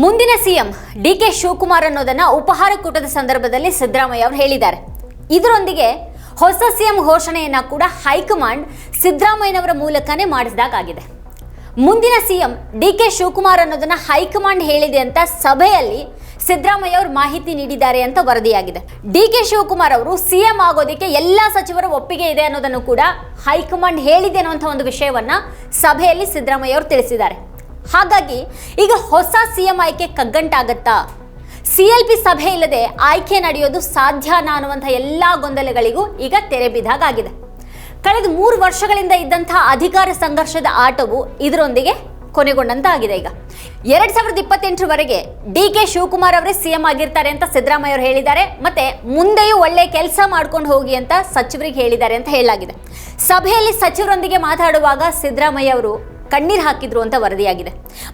ಮುಂದಿನ CM DK Shivakumar ಅನ್ನೋದನ್ನ ಉಪಹಾರ ಕೂಟದ ಸಂದರ್ಭದಲ್ಲಿ ಸಿದ್ದರಾಮಯ್ಯ ಅವರು ಹೇಳಿದ್ದಾರೆ. ಇದರೊಂದಿಗೆ ಹೊಸ ಸಿಎಂ ಘೋಷಣೆಯನ್ನ ಕೂಡ ಹೈಕಮಾಂಡ್ ಸಿದ್ದರಾಮಯ್ಯನವರ ಮೂಲಕನೇ ಮಾಡಿಸಿದಾಗಿದೆ. ಮುಂದಿನ ಸಿಎಂ ಡಿಕೆ ಶಿವಕುಮಾರ್ ಅನ್ನೋದನ್ನ ಹೈಕಮಾಂಡ್ ಹೇಳಿದೆ ಅಂತ ಸಭೆಯಲ್ಲಿ ಸಿದ್ದರಾಮಯ್ಯ ಅವರು ಮಾಹಿತಿ ನೀಡಿದ್ದಾರೆ ಅಂತ ವರದಿಯಾಗಿದೆ. ಡಿಕೆ ಶಿವಕುಮಾರ್ ಅವರು ಸಿಎಂ ಆಗೋದಕ್ಕೆ ಎಲ್ಲಾ ಸಚಿವರ ಒಪ್ಪಿಗೆ ಇದೆ ಅನ್ನೋದನ್ನು ಕೂಡ ಹೈಕಮಾಂಡ್ ಹೇಳಿದೆ ಅನ್ನುವಂಥ ಒಂದು ವಿಷಯವನ್ನ ಸಭೆಯಲ್ಲಿ ಸಿದ್ದರಾಮಯ್ಯ ಅವರು ತಿಳಿಸಿದ್ದಾರೆ. ಹಾಗಾಗಿ ಈಗ ಹೊಸ ಸಿಎಂ ಆಯ್ಕೆ ಕಗ್ಗಂಟಾಗತ್ತಾ? ಸಿಎಲ್ಪಿ ಸಭೆ ಇಲ್ಲದೆ ಆಯ್ಕೆ ನಡೆಯೋದು ಸಾಧ್ಯನಾ ಅನ್ನುವಂಥ ಎಲ್ಲಾ ಗೊಂದಲಗಳಿಗೂ ಈಗ ತೆರೆ ಬಿದ್ದಾಗಿದೆ. ಕಳೆದ 3 ವರ್ಷಗಳಿಂದ ಇದ್ದಂತಹ ಅಧಿಕಾರ ಸಂಘರ್ಷದ ಆಟವು ಇದರೊಂದಿಗೆ ಕೊನೆಗೊಂಡಂತಾಗಿದೆ. ಈಗ 2028 ಡಿಕೆ ಶಿವಕುಮಾರ್ ಅವರೇ ಸಿಎಂ ಆಗಿರ್ತಾರೆ ಅಂತ ಸಿದ್ದರಾಮಯ್ಯ ಅವರು ಹೇಳಿದ್ದಾರೆ. ಮತ್ತೆ ಮುಂದೆಯೂ ಒಳ್ಳೆ ಕೆಲಸ ಮಾಡ್ಕೊಂಡು ಹೋಗಿ ಅಂತ ಸಚಿವರಿಗೆ ಹೇಳಿದ್ದಾರೆ ಅಂತ ಹೇಳಲಾಗಿದೆ. ಸಭೆಯಲ್ಲಿ ಸಚಿವರೊಂದಿಗೆ ಮಾತಾಡುವಾಗ ಸಿದ್ದರಾಮಯ್ಯ ಅವರು ಕಣ್ಣೀರು ಹಾಕಿದ್ರು ಅಂತ ವರದಿಯಾಗಿದೆ.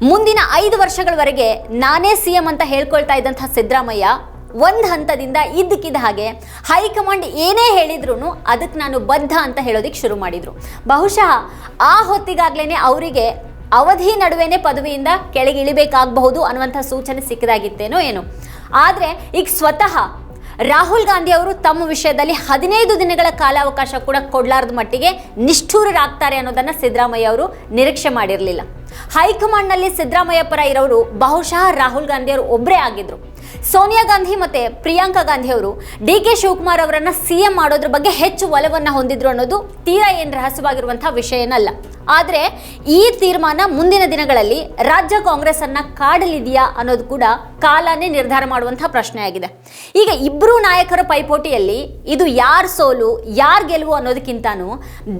ಮುಂದಿನ 5 ವರ್ಷಗಳವರೆಗೆ ನಾನೇ ಸಿಎಂ ಅಂತ ಹೇಳ್ಕೊಳ್ತಾ ಇದ್ದಂತಹ ಸಿದ್ದರಾಮಯ್ಯ ಒಂದು ಹಂತದಿಂದ ಇದ್ದಕ್ಕಿದ್ದ ಹಾಗೆ ಹೈಕಮಾಂಡ್ ಏನೇ ಹೇಳಿದ್ರು ಅದಕ್ಕೆ ನಾನು ಬದ್ಧ ಅಂತ ಹೇಳೋದಿಕ್ಕೆ ಶುರು ಮಾಡಿದ್ರು. ಬಹುಶಃ ಆ ಹೊತ್ತಿಗಾಗ್ಲೇನೆ ಅವರಿಗೆ ಅವಧಿ ನಡುವೆನೇ ಪದವಿಯಿಂದ ಕೆಳಗಿಳಿಬೇಕಾಗಬಹುದು ಅನ್ನುವಂಥ ಸೂಚನೆ ಸಿಕ್ಕದಾಗಿತ್ತೇನೋ ಏನೋ. ಆದರೆ ಈಗ ಸ್ವತಃ ರಾಹುಲ್ ಗಾಂಧಿ ಅವರು ತಮ್ಮ ವಿಷಯದಲ್ಲಿ 15 ದಿನಗಳ ಕಾಲಾವಕಾಶ ಕೂಡ ಕೊಡಲಾರದ ಮಟ್ಟಿಗೆ ನಿಷ್ಠೂರರಾಗ್ತಾರೆ ಅನ್ನೋದನ್ನ ಸಿದ್ದರಾಮಯ್ಯ ಅವರು ನಿರೀಕ್ಷೆ ಮಾಡಿರಲಿಲ್ಲ. ಹೈಕಮಾಂಡ್ನಲ್ಲಿ ಸಿದ್ದರಾಮಯ್ಯ ಪರ ಇರೋರು ಬಹುಶಃ ರಾಹುಲ್ ಗಾಂಧಿ ಅವರು ಒಬ್ಬರೇ ಆಗಿದ್ರು. ಸೋನಿಯಾ ಗಾಂಧಿ ಮತ್ತೆ ಪ್ರಿಯಾಂಕಾ ಗಾಂಧಿ ಅವರು ಡಿಕೆ ಶಿವಕುಮಾರ್ ಅವರನ್ನ ಸಿಎಂ ಮಾಡೋದ್ರ ಬಗ್ಗೆ ಹೆಚ್ಚು ಒಲವನ್ನ ಹೊಂದಿದ್ರು ಅನ್ನೋದು ತೀರಾ ಏನು ರಹಸ್ಯವಾಗಿರುವಂತಹ ವಿಷಯನಲ್ಲ. ಆದರೆ ಈ ತೀರ್ಮಾನ ಮುಂದಿನ ದಿನಗಳಲ್ಲಿ ರಾಜ್ಯ ಕಾಂಗ್ರೆಸ್ ಅನ್ನ ಕಾಡಲಿದೆಯಾ ಅನ್ನೋದು ಕೂಡ ಕಾಲನೇ ನಿರ್ಧಾರ ಮಾಡುವಂತಹ ಪ್ರಶ್ನೆಯಾಗಿದೆ. ಈಗ ಇಬ್ಬರು ನಾಯಕರ ಪೈಪೋಟಿಯಲ್ಲಿ ಇದು ಯಾರ್ ಸೋಲು ಯಾರ್ ಗೆಲುವು ಅನ್ನೋದಕ್ಕಿಂತಾನು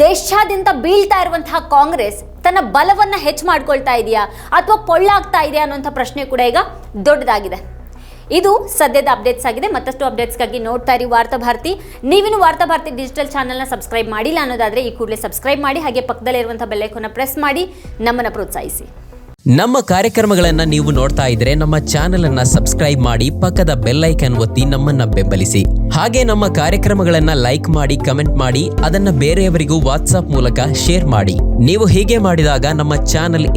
ದೇಶಾದ್ಯಂತ ಬೀಳ್ತಾ ಇರುವಂತಹ ಕಾಂಗ್ರೆಸ್ ತನ್ನ ಬಲವನ್ನ ಹೆಚ್ಚು ಮಾಡ್ಕೊಳ್ತಾ ಇದೆಯಾ ಅಥವಾ ಪೊಳ್ಳಾಗ್ತಾ ಇದೆಯಾ ಅನ್ನುವಂಥ ಪ್ರಶ್ನೆ ಕೂಡ ಈಗ ದೊಡ್ಡದಾಗಿದೆ. ಇದು ಸದ್ಯದ ಅಪ್ಡೇಟ್ಸ್ ಆಗಿದೆ. ಮತ್ತಷ್ಟು ಅಪ್ಡೇಟ್ಸ್ಗಾಗಿ ನೋಡ್ತಾ ಇರಿ ವಾರ್ತಾಭಾರತಿ. ನೀವಿನ್ನು ವಾರ್ತಾಭಾರತಿ ಡಿಜಿಟಲ್ ಚಾನೆಲ್ನ ಸಬ್ಸ್ಕ್ರೈಬ್ ಮಾಡಿಲ್ಲ ಅನ್ನೋದಾದರೆ ಈ ಕೂಡಲೇ ಸಬ್ಸ್ಕ್ರೈಬ್ ಮಾಡಿ, ಹಾಗೆ ಪಕ್ಕದಲ್ಲಿರುವಂಥ ಬೆಲ್ ಐಕಾನ್ನ ಪ್ರೆಸ್ ಮಾಡಿ ನಮ್ಮನ್ನು ಪ್ರೋತ್ಸಾಹಿಸಿ. ನಮ್ಮ ಕಾರ್ಯಕ್ರಮಗಳನ್ನು ನೀವು ನೋಡ್ತಾ ಇದ್ರೆ ನಮ್ಮ ಚಾನೆಲ್ ಅನ್ನ ಸಬ್ಸ್ಕ್ರೈಬ್ ಮಾಡಿ, ಪಕ್ಕದ ಬೆಲ್ ಐಕಾನ್ ಒತ್ತಿ ನಮ್ಮನ್ನ ಬೆಂಬಲಿಸಿ. ಹಾಗೆ ನಮ್ಮ ಕಾರ್ಯಕ್ರಮಗಳನ್ನ ಲೈಕ್ ಮಾಡಿ, ಕಮೆಂಟ್ ಮಾಡಿ, ಅದನ್ನ ಬೇರೆಯವರಿಗೂ ವಾಟ್ಸ್ಆಪ್ ಮೂಲಕ ಶೇರ್ ಮಾಡಿ. ನೀವು ಹೀಗೆ ಮಾಡಿದಾಗ ನಮ್ಮ ಚಾನೆಲ್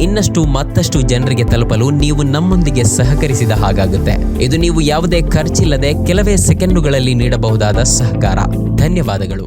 ಮತ್ತಷ್ಟು ಜನರಿಗೆ ತಲುಪಲು ನೀವು ನಮ್ಮೊಂದಿಗೆ ಸಹಕರಿಸಿದ ಹಾಗಾಗುತ್ತೆ. ಇದು ನೀವು ಯಾವುದೇ ಖರ್ಚಿಲ್ಲದೆ ಕೆಲವೇ ಸೆಕೆಂಡುಗಳಲ್ಲಿ ನೀಡಬಹುದಾದ ಸಹಕಾರ. ಧನ್ಯವಾದಗಳು.